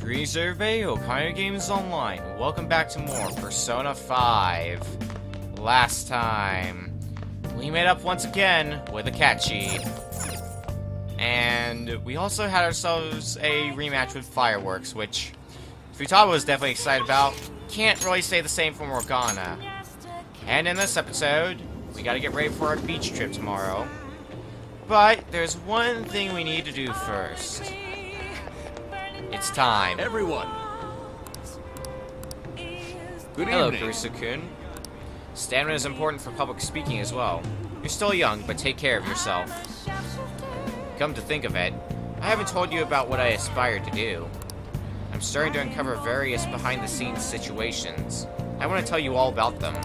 Greetings everybody, Pioneer Games Online. Welcome back to more Persona 5. Last time, we made up once again with a cat cheat. And we also had ourselves a rematch with Fireworks, which Futaba was definitely excited about. Can't really say the same for Morgana. And in this episode, we gotta get ready for our beach trip tomorrow. But there's one thing we need to do first. It's time. Everyone. Good Hello, evening. Karisa-kun. Stamina is important for public speaking as well. You're still young, but take care of yourself. Come to think of it, I haven't told you about what I aspire to do. I'm starting to uncover various behind-the-scenes situations. I want to tell you all about them.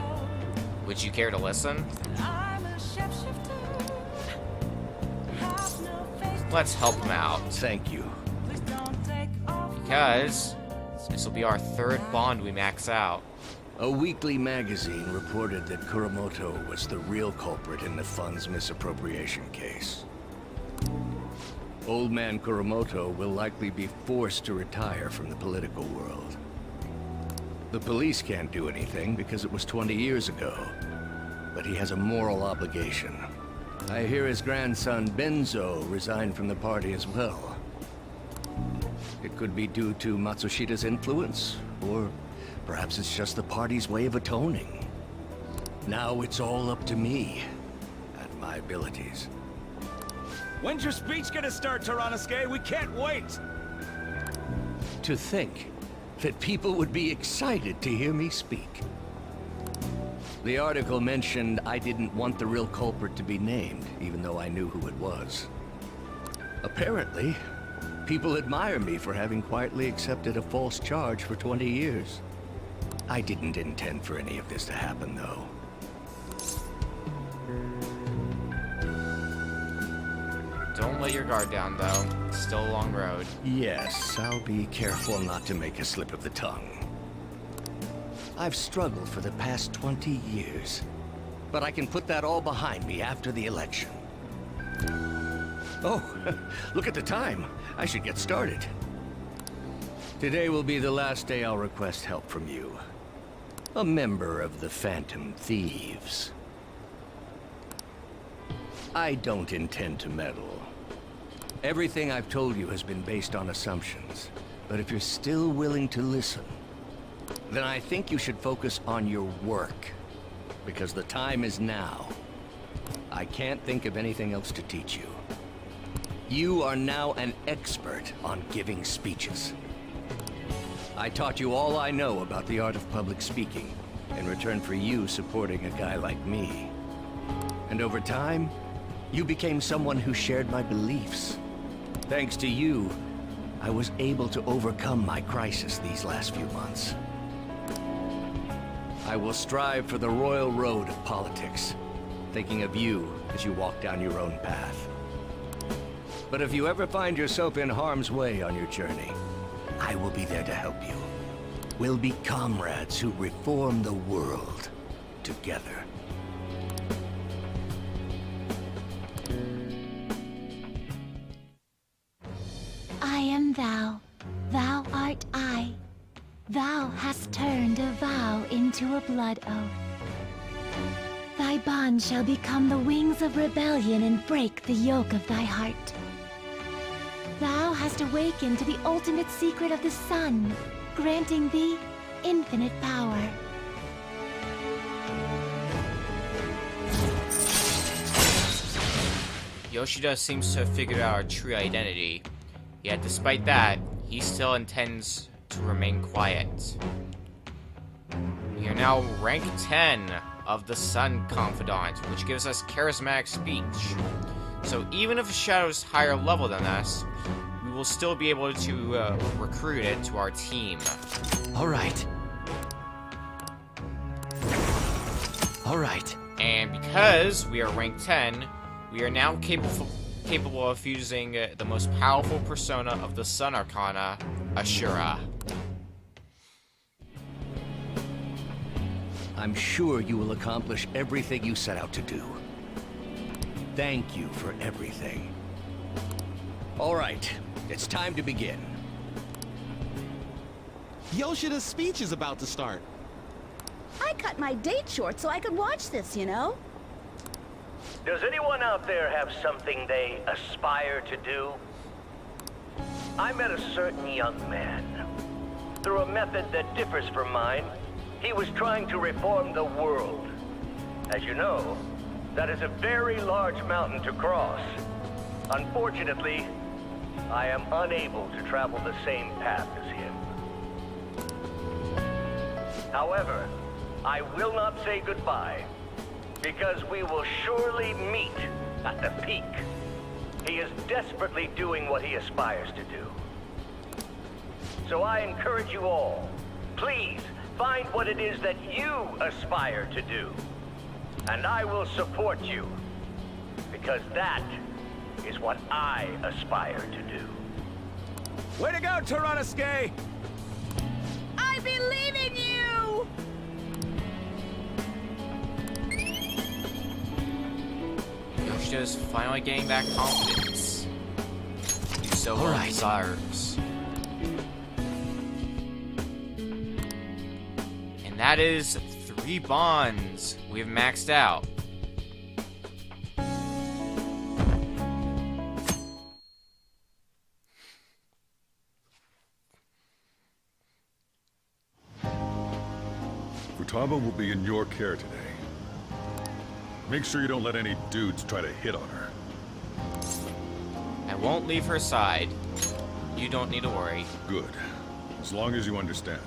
Would you care to listen? Let's help him out. Thank you. Because this will be our third bond we max out. A weekly magazine reported that Kuramoto was the real culprit in the fund's misappropriation case. Old man Kuramoto will likely be forced to retire from the political world. The police can't do anything because it was 20 years ago, but he has a moral obligation. I hear his grandson Benzo resigned from the party as well. It could be due to Matsushida's influence, or perhaps it's just the party's way of atoning. Now it's all up to me and my abilities. When's your speech gonna start, Teranosuke? We can't wait! To think that people would be excited to hear me speak. The article mentioned I didn't want the real culprit to be named, even though I knew who it was. Apparently, people admire me for having quietly accepted a false charge for 20 years. I didn't intend for any of this to happen, though. Don't let your guard down, though. It's still a long road. Yes, I'll be careful not to make a slip of the tongue. I've struggled for the past 20 years, but I can put that all behind me after the election. Oh, look at the time. I should get started. Today will be the last day I'll request help from you. A member of the Phantom Thieves. I don't intend to meddle. Everything I've told you has been based on assumptions. But if you're still willing to listen, then I think you should focus on your work. Because the time is now. I can't think of anything else to teach you. You are now an expert on giving speeches. I taught you all I know about the art of public speaking, in return for you supporting a guy like me. And over time, you became someone who shared my beliefs. Thanks to you, I was able to overcome my crisis these last few months. I will strive for the royal road of politics, thinking of you as you walk down your own path. But if you ever find yourself in harm's way on your journey, I will be there to help you. We'll be comrades who reform the world together. I am thou, thou art I. Thou hast turned a vow into a blood oath. Thy bond shall become the wings of rebellion and break the yoke of thy heart. Thou hast awakened to the ultimate secret of the sun, granting thee infinite power. Yoshida seems to have figured out our true identity. Yet despite that, he still intends to remain quiet. We are now rank 10 of the Sun Confidant, which gives us charismatic speech. So even if a shadow is higher level than us, we will still be able to recruit it to our team. All right. All right. And because we are rank 10, we are now capable of using the most powerful persona of the Sun Arcana, Ashura. I'm sure you will accomplish everything you set out to do. Thank you for everything. All right, it's time to begin. Yoshida's speech is about to start. I cut my date short so I could watch this, you know? Does anyone out there have something they aspire to do? I met a certain young man. Through a method that differs from mine, he was trying to reform the world. As you know, that is a very large mountain to cross. Unfortunately, I am unable to travel the same path as him. However, I will not say goodbye, because we will surely meet at the peak. He is desperately doing what he aspires to do. So I encourage you all, please find what it is that you aspire to do. And I will support you, because that is what I aspire to do. Way to go, Tyranosuke! I believe in you! Yoshida's finally getting back confidence. He so well desires. And that is 3 bonds we've maxed out. Futaba will be in your care today. Make sure you don't let any dudes try to hit on her. I won't leave her side. You don't need to worry. Good. As long as you understand.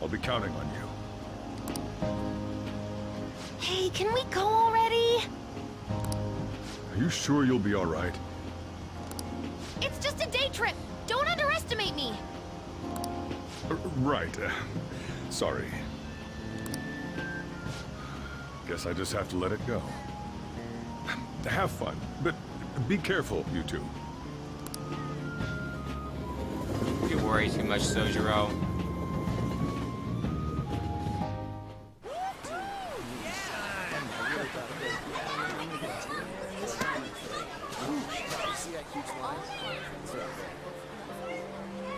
I'll be counting on you. Hey, can we go already? Are you sure you'll be all right? It's just a day trip. Don't underestimate me. Right. Sorry. Guess I just have to let it go. Have fun, but be careful, you two. You worry too much, Sojiro.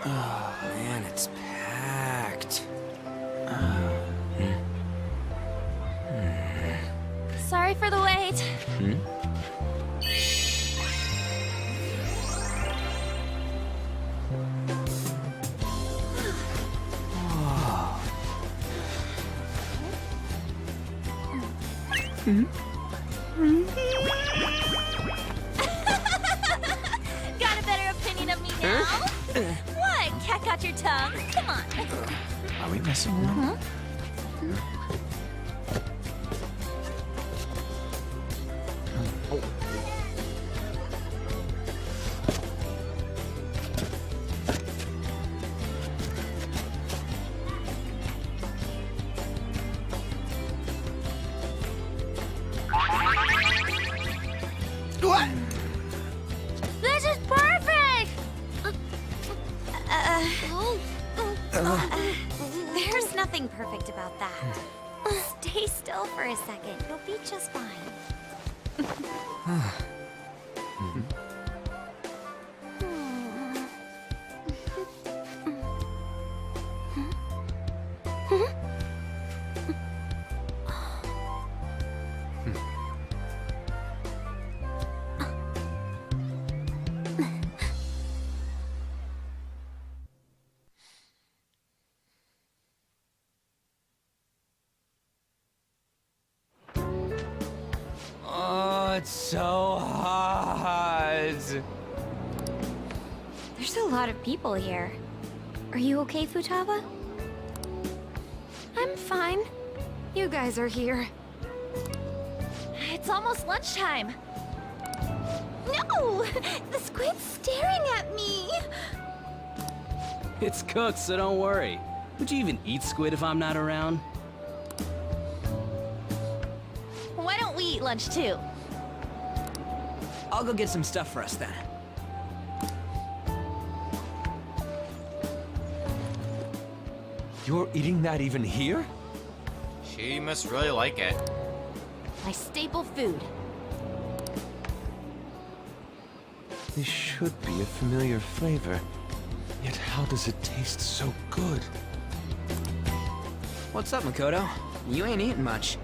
Oh man, it's packed. Sorry for the wait. Got a better opinion of me now? What? Cat got your tongue? Come on. Are we messing around? What? This is perfect! There's nothing perfect about that. Stay still for a second. You'll be just fine. Oh, it's so hot. There's a lot of people here. Are you okay, Futaba? I'm fine. You guys are here. It's almost lunchtime. No! The squid's staring at me! It's cooked, so don't worry. Would you even eat squid if I'm not around? Why don't we eat lunch too? I'll go get some stuff for us then. You're eating that even here? She must really like it. My staple food. This should be a familiar flavor. Yet how does it taste so good? What's up, Makoto? You ain't eating much.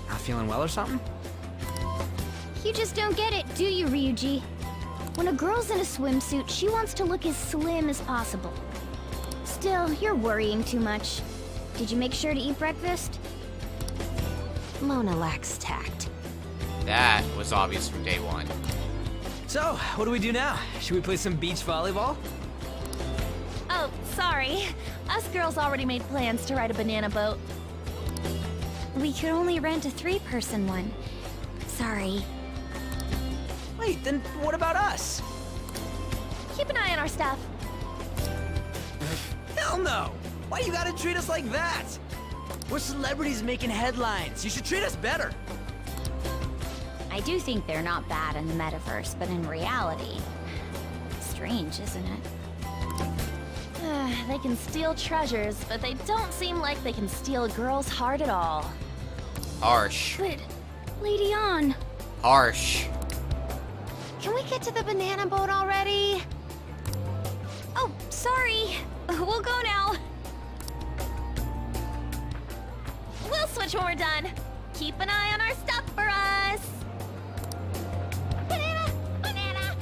Not feeling well or something? You just don't get it, do you, Ryuji? When a girl's in a swimsuit, she wants to look as slim as possible. Still, you're worrying too much. Did you make sure to eat breakfast? Mona lacks tact. That was obvious from day one. So, what do we do now? Should we play some beach volleyball? Oh, sorry. Us girls already made plans to ride a banana boat. We could only rent a 3-person one. Sorry. Wait, then what about us? Keep an eye on our stuff. Hell no! Why you gotta treat us like that? We're celebrities making headlines. You should treat us better. I do think they're not bad in the metaverse, but in reality... Strange, isn't it? They can steal treasures, but they don't seem like they can steal a girl's heart at all. Harsh. But, Lady On, Harsh. can we get to the banana boat already? Oh, sorry. We'll go now. We'll switch when we're done. Keep an eye on our stuff for us. Banana! Banana!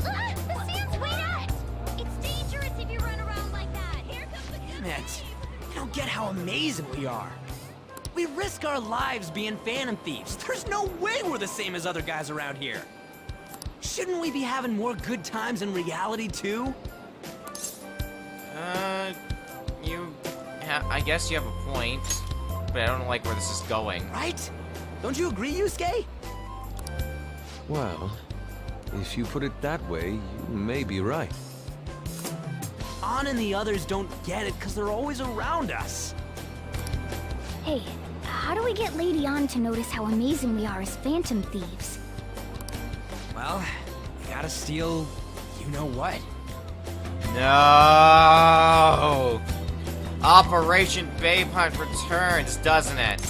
Ah, the sand's wet! It's dangerous if you run around like that. Here comes the Damn it. You don't get how amazing we are. We risk our lives being phantom thieves. There's no way we're the same as other guys around here. Shouldn't we be having more good times in reality, too? I guess you have a point, but I don't like where this is going. Right? Don't you agree, Yusuke? Well, if you put it that way, you may be right. On and the others don't get it because they're always around us. Hey, how do we get Lady On to notice how amazing we are as phantom thieves? Well, we gotta steal you-know-what. No! Operation Babe Hunt returns, doesn't it?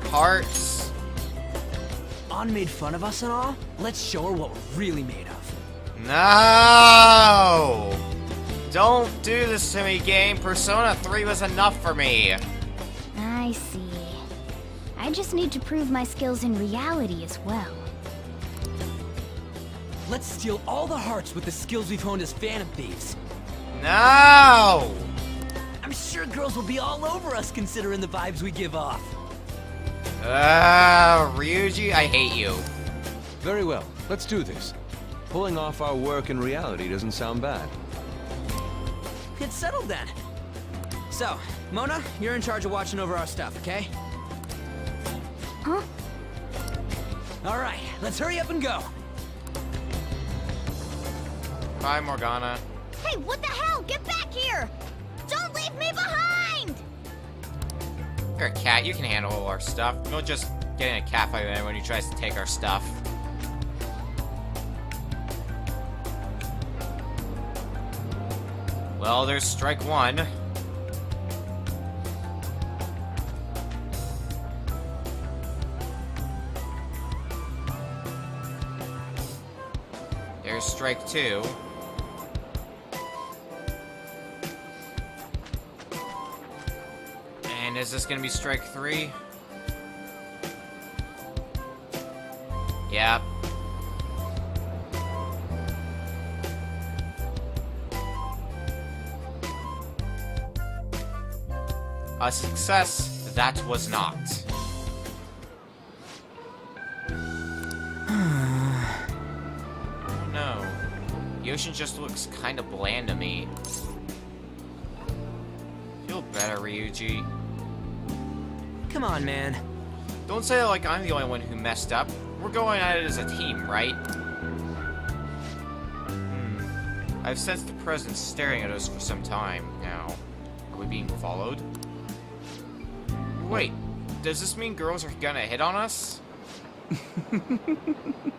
Hearts. On made fun of us and all? Let's show her what we're really made of. No! Don't do this to me, game. Persona 3 was enough for me. I see. I just need to prove my skills in reality as well. Let's steal all the hearts with the skills we've honed as phantom thieves. No! I'm sure girls will be all over us considering the vibes we give off. Ryuji, I hate you. Very well, let's do this. Pulling off our work in reality doesn't sound bad. It's settled then. So, Mona, you're in charge of watching over our stuff, okay? Huh? All right, let's hurry up and go. Bye, Morgana. Hey, what the hell? Get back here! Don't leave me behind! You're a cat, you can handle all our stuff. We'll just get in a cat fight with anyone who tries to take our stuff. Well, there's strike one. There's strike two. And is this gonna be strike three? Yep. A success that was not. Oh no. The ocean just looks kinda bland to me. Feel better, Ryuji. Come on, man. Don't say it like I'm the only one who messed up. We're going at it as a team, right? I've sensed the presence staring at us for some time now. Are we being followed? Wait, does this mean girls are gonna hit on us?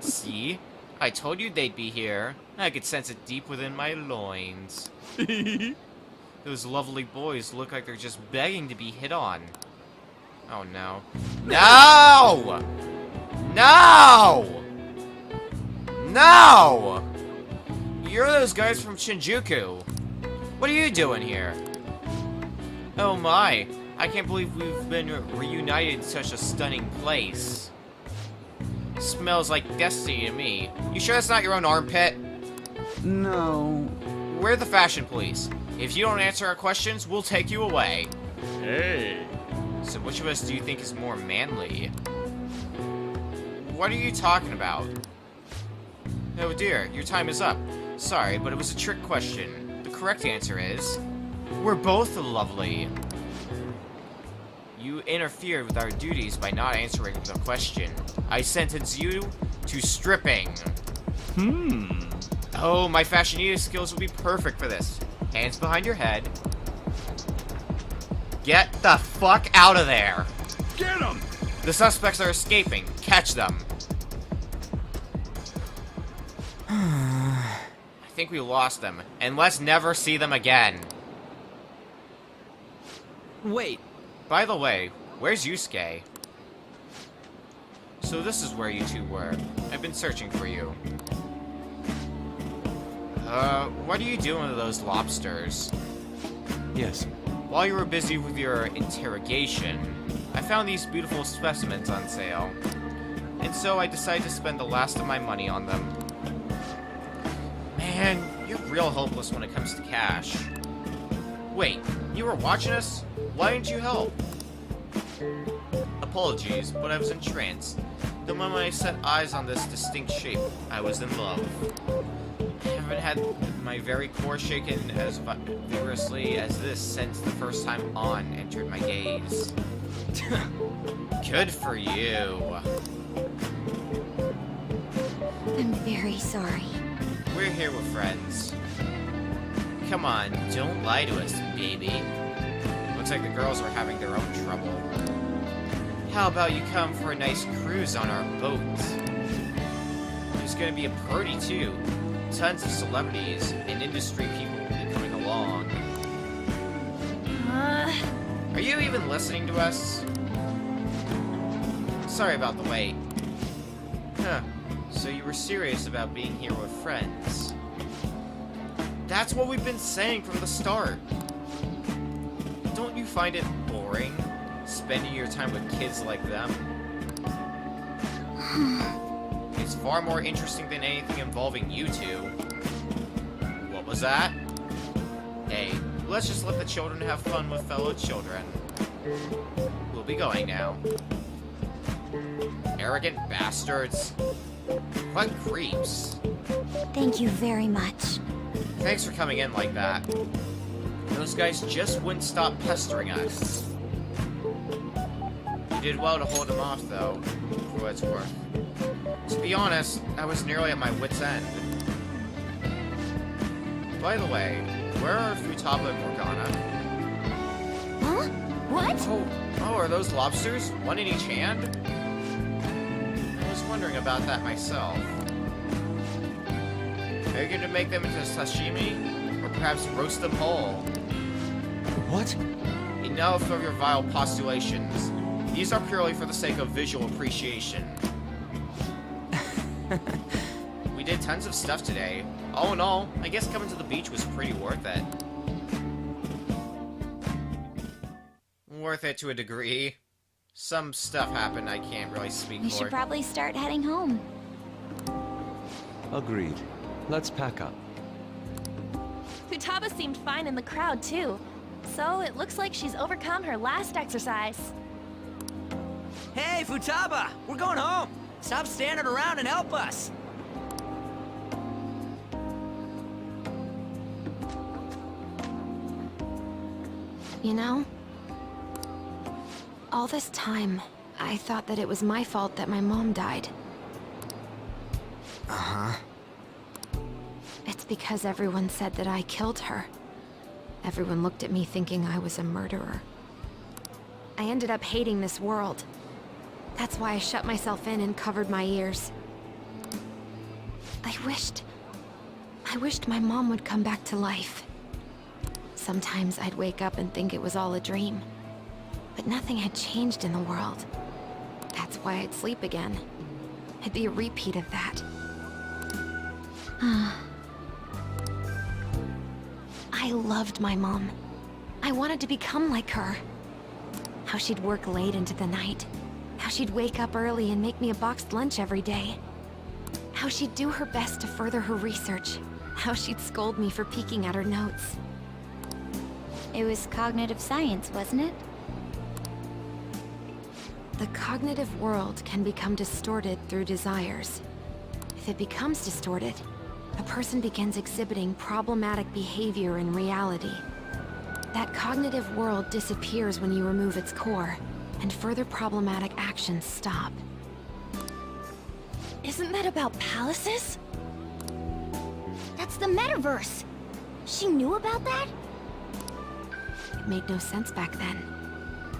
See? I told you they'd be here. I could sense it deep within my loins. Those lovely boys look like they're just begging to be hit on. Oh no. No! No! No! You're those guys from Shinjuku. What are you doing here? Oh my, I can't believe we've been reunited in such a stunning place. Smells like destiny to me. You sure that's not your own armpit? No. We're the fashion police. If you don't answer our questions, we'll take you away. Hey. So which of us do you think is more manly? What are you talking about? Oh dear, your time is up. Sorry, but it was a trick question. The correct answer is... we're both lovely. You interfered with our duties by not answering the question. I sentence you to stripping. Oh, my fashionista skills will be perfect for this. Hands behind your head. Get the fuck out of there! Get him! The suspects are escaping. Catch them. I think we lost them, and let's never see them again. Wait, By the way, where's Yusuke? So this is where you two were. I've been searching for you. What are you doing with those lobsters? Yes. While you were busy with your interrogation, I found these beautiful specimens on sale. And so I decided to spend the last of my money on them. Man, you're real hopeless when it comes to cash. Wait, you were watching us? Why didn't you help? Apologies, but I was entranced. The moment I set eyes on this distinct shape, I was in love. I haven't had my very core shaken as vigorously as this since the first time On entered my gaze. Good for you. I'm very sorry. We're here with friends. Come on, don't lie to us, baby. Looks like the girls are having their own trouble. How about you come for a nice cruise on our boat? There's gonna be a party too. Tons of celebrities and industry people will be coming along. Are you even listening to us? Sorry about the wait. Huh. So you were serious about being here with friends. That's what we've been saying from the start. Don't you find it boring, spending your time with kids like them? It's far more interesting than anything involving you two. What was that? Hey, let's just let the children have fun with fellow children. We'll be going now. Arrogant bastards. What creeps. Thank you very much. Thanks for coming in like that. Those guys just wouldn't stop pestering us. You did well to hold them off, though, for what it's worth. To be honest, I was nearly at my wit's end. By the way, where are Futaba and Morgana? Huh? What? Oh, are those lobsters? One in each hand? I was wondering about that myself. Are you going to make them into sashimi? Or perhaps roast them whole? What? Enough of your vile postulations. These are purely for the sake of visual appreciation. We did tons of stuff today. All in all, I guess coming to the beach was pretty worth it. Worth it to a degree. Some stuff happened I can't really speak We for. should probably start heading home. Agreed. Let's pack up. Futaba seemed fine in the crowd, too. So it looks like she's overcome her last exercise. Hey, Futaba! We're going home! Stop standing around and help us! You know, all this time, I thought that it was my fault that my mom died. Uh-huh. It's because everyone said that I killed her. Everyone looked at me thinking I was a murderer. I ended up hating this world. That's why I shut myself in and covered my ears. I wished my mom would come back to life. Sometimes I'd wake up and think it was all a dream. But nothing had changed in the world. That's why I'd sleep again. It'd be a repeat of that. I loved my mom. I wanted to become like her. How she'd work late into the night. How she'd wake up early and make me a boxed lunch every day. How she'd do her best to further her research. How she'd scold me for peeking at her notes. It was cognitive science, wasn't it? The cognitive world can become distorted through desires. If it becomes distorted, a person begins exhibiting problematic behavior in reality. That cognitive world disappears when you remove its core, and further problematic actions stop. Isn't that about palaces? That's the metaverse. She knew about that? It made no sense back then.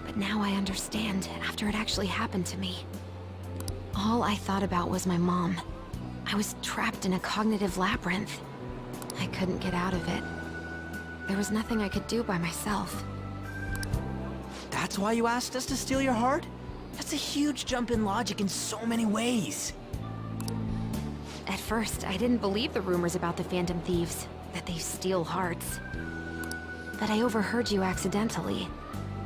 But now I understand, after it actually happened to me. All I thought about was my mom. I was trapped in a cognitive labyrinth. I couldn't get out of it. There was nothing I could do by myself. That's why you asked us to steal your heart? That's a huge jump in logic in so many ways. At first, I didn't believe the rumors about the Phantom Thieves, that they steal hearts. But I overheard you accidentally.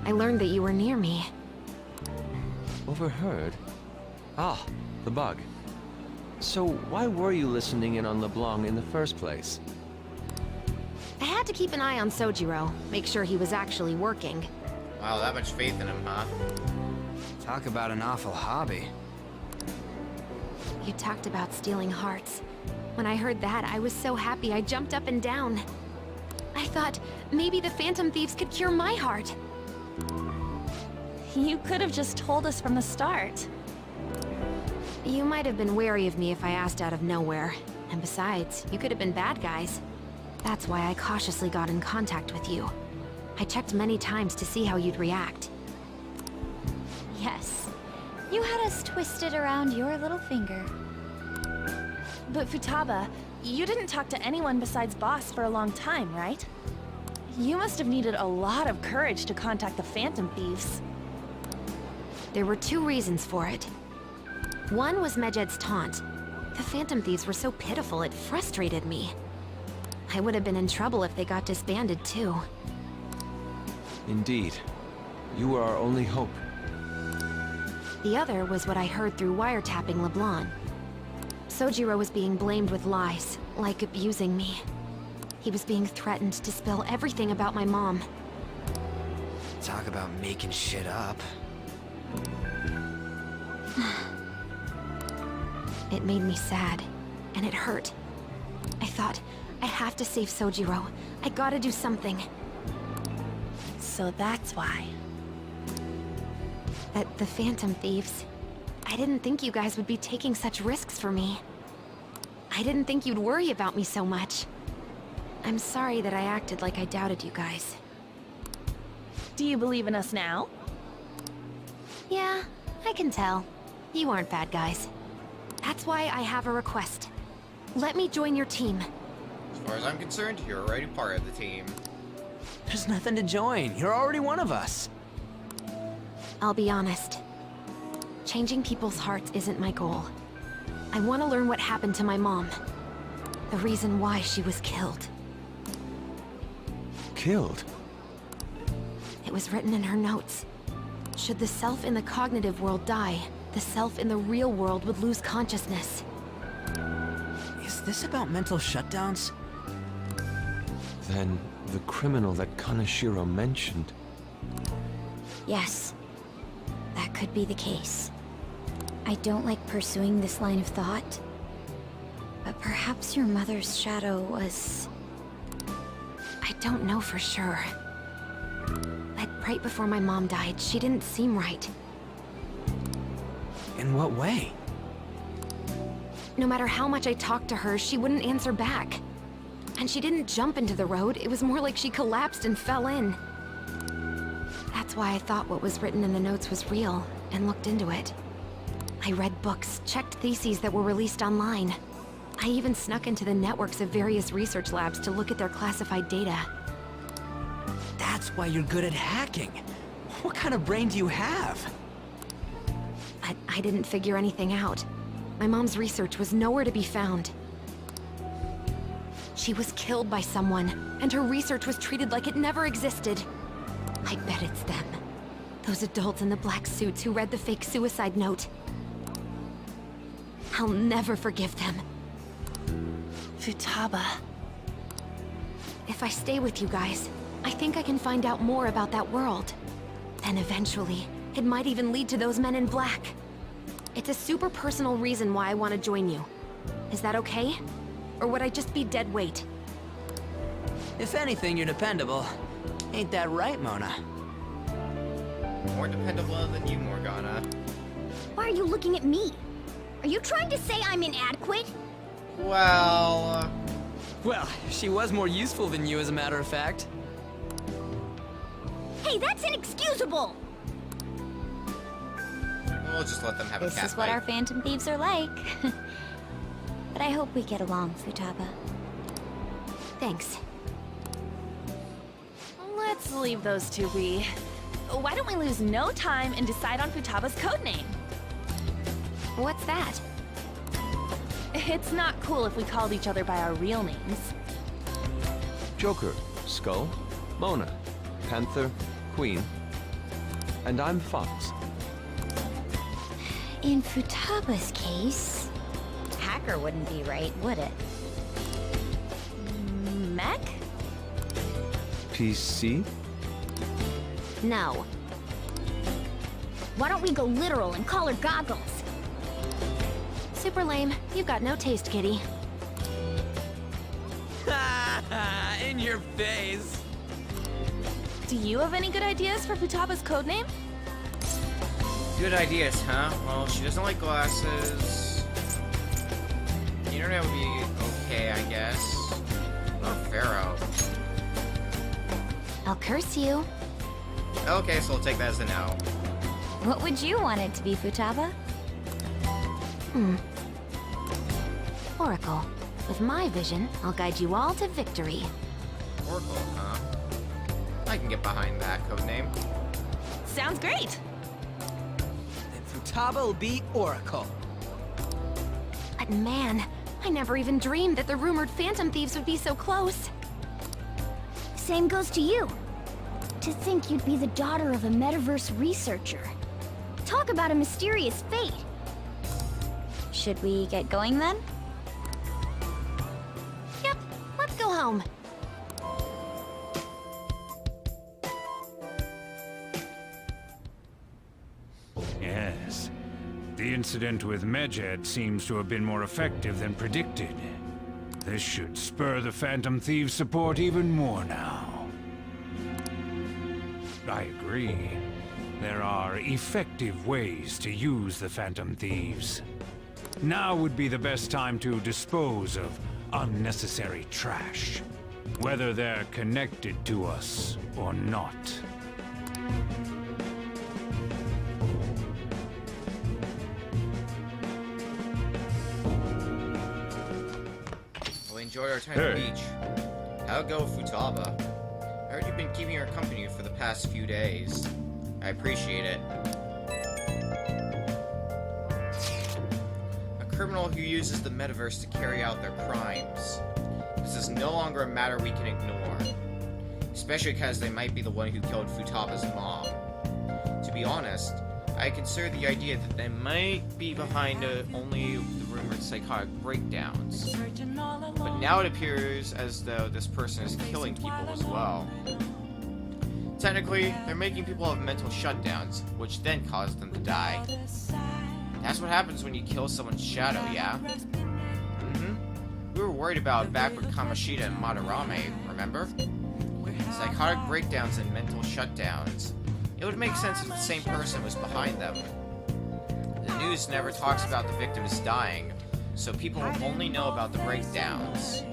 I learned that you were near me. Overheard? Ah, the bug. So why were you listening in on LeBlanc in the first place? I had to keep an eye on Sojiro, make sure he was actually working. Wow, that much faith in him, huh? Talk about an awful hobby. You talked about stealing hearts. When I heard that, I was so happy I jumped up and down. I thought, maybe the Phantom Thieves could cure my heart. You could have just told us from the start. You might have been wary of me if I asked out of nowhere. And besides, you could have been bad guys. That's why I cautiously got in contact with you. I checked many times to see how you'd react. Yes. You had us twisted around your little finger. But Futaba, you didn't talk to anyone besides Boss for a long time, right? You must have needed a lot of courage to contact the Phantom Thieves. There were two reasons for it. One was Medjed's taunt. The Phantom Thieves were so pitiful it frustrated me. I would have been in trouble if they got disbanded too. Indeed. You were our only hope. The other was what I heard through wiretapping LeBlanc. Sojiro was being blamed with lies, like abusing me. He was being threatened to spill everything about my mom. Talk about making shit up. It made me sad, and it hurt. I thought, I have to save Sojiro. I gotta do something. So that's why. That the Phantom Thieves. I didn't think you guys would be taking such risks for me. I didn't think you'd worry about me so much. I'm sorry that I acted like I doubted you guys. Do you believe in us now? Yeah, I can tell. You aren't bad guys. That's why I have a request. Let me join your team. As far as I'm concerned, you're already part of the team. There's nothing to join. You're already one of us. I'll be honest. Changing people's hearts isn't my goal. I want to learn what happened to my mom. The reason why she was killed. Killed? It was written in her notes. Should the self in the cognitive world die, the self in the real world would lose consciousness. Is this about mental shutdowns? Then the criminal that Kaneshiro mentioned. Yes. That could be the case. I don't like pursuing this line of thought, but perhaps your mother's shadow was... I don't know for sure. But right before my mom died, she didn't seem right. In what way? No matter how much I talked to her, she wouldn't answer back. And she didn't jump into the road, it was more like she collapsed and fell in. That's why I thought what was written in the notes was real, and looked into it. I read books, checked theses that were released online. I even snuck into the networks of various research labs to look at their classified data. That's why you're good at hacking. What kind of brain do you have? But I didn't figure anything out. My mom's research was nowhere to be found. She was killed by someone, and her research was treated like it never existed. I bet it's them. Those adults in the black suits who read the fake suicide note. I'll never forgive them. Futaba. If I stay with you guys, I think I can find out more about that world. Then eventually, it might even lead to those men in black. It's a super personal reason why I want to join you. Is that okay? Or would I just be dead weight? If anything, you're dependable. Ain't that right, Mona? More dependable than you, Morgana. Why are you looking at me? Are you trying to say I'm inadequate? Well... Well, she was more useful than you, as a matter of fact. Hey, that's inexcusable! We'll just let them have a cat This is what fight. our Phantom Thieves are like. But I hope we get along, Futaba. Thanks. Let's leave those two be. Why don't we lose no time and decide on Futaba's codename? What's that? It's not cool if we called each other by our real names. Joker, Skull, Mona, Panther, Queen, and I'm Fox. In Futaba's case, Hacker wouldn't be right, would it? Mech? PC? No. Why don't we go literal and call her Goggles? Super lame. You've got no taste, kitty. In your face. Do you have any good ideas for Futaba's codename? Good ideas, huh? Well, she doesn't like glasses. The internet would be okay, I guess. Oh, Pharaoh. I'll curse you. Okay, so I'll take that as a no. What would you want it to be, Futaba? Oracle. With my vision, I'll guide you all to victory. Oracle, huh? I can get behind that codename. Sounds great! Then Futaba will be Oracle. But man, I never even dreamed that the rumored Phantom Thieves would be so close. Same goes to you. To think you'd be the daughter of a metaverse researcher. Talk about a mysterious fate. Should we get going then? Yep, let's go home. Yes. The incident with Medjed seems to have been more effective than predicted. This should spur the Phantom Thieves' support even more now. I agree. There are effective ways to use the Phantom Thieves. Now would be the best time to dispose of unnecessary trash, whether they're connected to us or not. We enjoyed our time at the beach. How'd it go, Futaba? I heard you've been keeping her company for the past few days. I appreciate it. A criminal who uses the metaverse to carry out their crimes. This is no longer a matter we can ignore. Especially because they might be the one who killed Futaba's mom. To be honest, I consider the idea that they might be behind only the rumored psychotic breakdowns. But now it appears as though this person is killing people as well. Technically, they're making people have mental shutdowns, which then cause them to die. That's what happens when you kill someone's shadow, yeah? We were worried about back with Kamoshida and Madarame, remember? Psychotic breakdowns and mental shutdowns. It would make sense if the same person was behind them. The news never talks about the victims dying, so people only know about the breakdowns.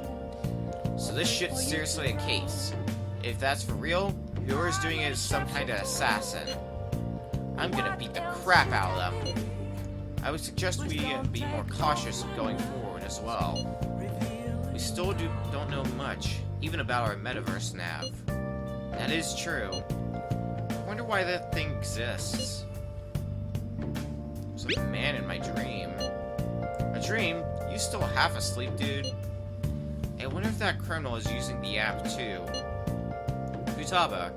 So this shit's seriously a case. If that's for real, whoever's doing it is some kind of assassin. I'm gonna beat the crap out of them. I would suggest we be more cautious going forward as well. We still don't know much, even about our metaverse nav. That is true. I wonder why that thing exists. There's a man in my dream. A dream? You still half asleep, dude? I wonder if that criminal is using the app too. Futaba,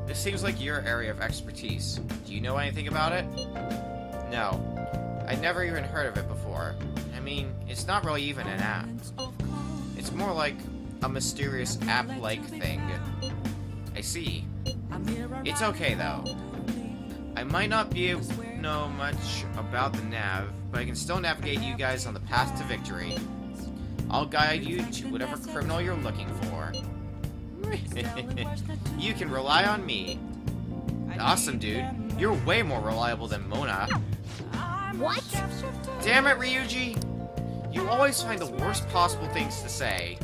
this seems like your area of expertise. Do you know anything about it? No. I'd never even heard of it before. I mean, it's not really even an app. It's more like a mysterious app-like thing. I see. It's okay, though. I might not be able to know much about the nav, but I can still navigate you guys on the path to victory. I'll guide you to whatever criminal you're looking for. You can rely on me. Awesome, dude. You're way more reliable than Mona. What? Damn it, Ryuji! You always find the worst possible things to say.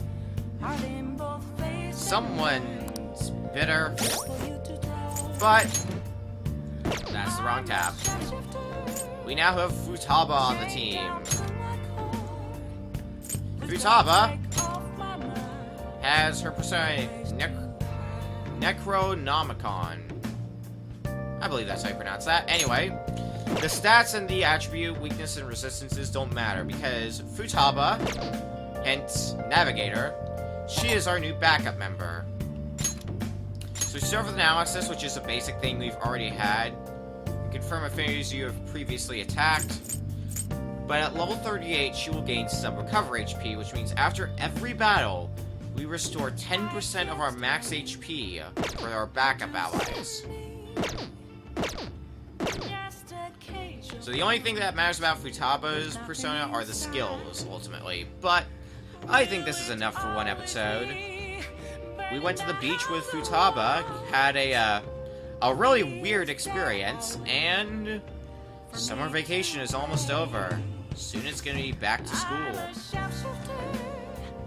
Someone's bitter. But that's the wrong tab. We now have Futaba on the team. Futaba has her persona Necronomicon. I believe that's how you pronounce that. Anyway, the stats and the attribute, weakness, and resistances don't matter because Futaba, hence Navigator, she is our new backup member. So we start with analysis, which is a basic thing we've already had. Confirm affinities you have previously attacked. But at level 38, she will gain some recover HP, which means after every battle, we restore 10% of our max HP for our backup allies. So the only thing that matters about Futaba's persona are the skills, ultimately. But I think this is enough for one episode. We went to the beach with Futaba, had a really weird experience, and summer vacation is almost over. Soon it's gonna be back to school.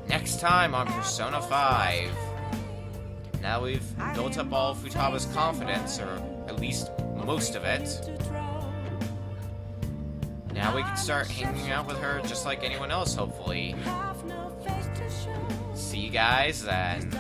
Next time on Persona 5. Now we've built up all of Futaba's confidence, or at least most of it. Now we can start hanging out with her just like anyone else, hopefully. See you guys then.